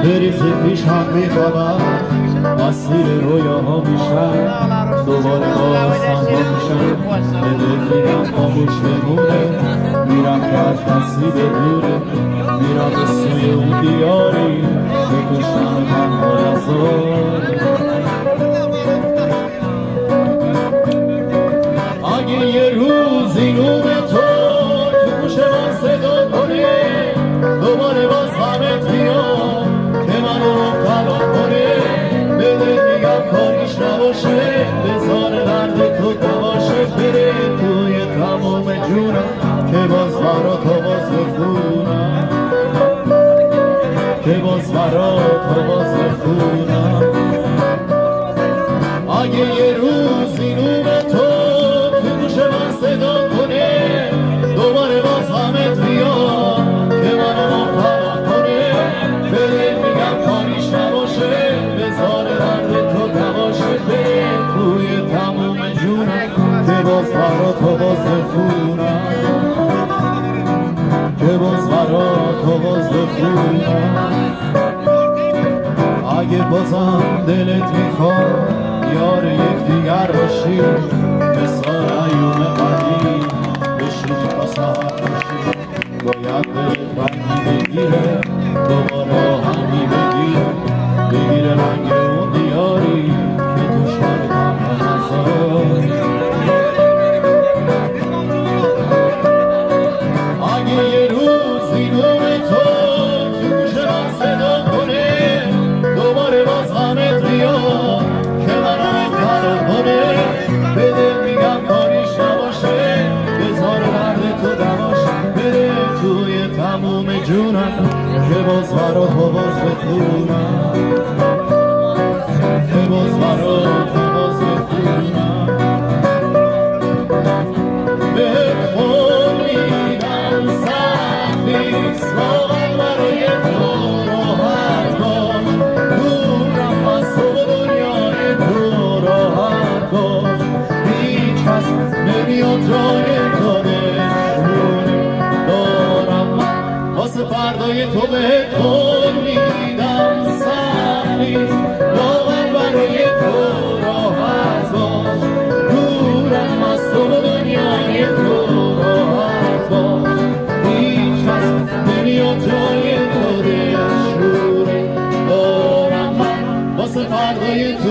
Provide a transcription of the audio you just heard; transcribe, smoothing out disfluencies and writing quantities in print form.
بریز پیشم میخوابم اسیر رویاها میشم دوباره باز تنها میشم به دل میرم خاموش بمونه میرم که از مسیر دوره میرم به سوی اون دیاری که کشتن تنها نزاره اگه یه روزی نوم تو گوش من صدا کنه دوباره باز همت بیاد که منو مبتلا کنه به دل میگم کاریش نباشه بذار درد تو دواشه بره توی تمام جونم که باز برات آواز بخونم که باز برات آواز بخونم اگه یه روزی نوم تو گوش من صدا کنه دوباره باز همت بیاد که منو مبتلا کنه به دل میگم کاریش نباشه بذار درد تو دواشه بره توی تموم جونم که باز برات آواز بخونم که باز برات آواز بخونم اگه بازم دلت میخواد یار یکدیگر باشی مثل ایوم قدیم بشینی تا سحر باشی باید دلت رنگی بگیره دوباره آهنگی بگیره رنگ اون دیاری که توش من تنها نذاری اگه یه روزی نوم تو گوش من صدا کنه دوباره باز همت بیاد که منو مبتلا کنه به دل میگم کاریش نباشه بذار درد تو دواشه بره توی تموم جونم که باز برات آواز بخونم که باز برات آواز بخونم بهت قول میدم سخت نیست واقعا برای تو راحت باش دورم از تو و دنیای تو راحت باش هیچ کس نمیاد جای تو بشونه دارم من واسه فردای تو بهت قول میدم سخت نیست واقعا برای تو راحت باش دورم از تو و دنیای تو راحت باش هیچ کس نمیاد جای تو بشونه دارم من واسه فردای تو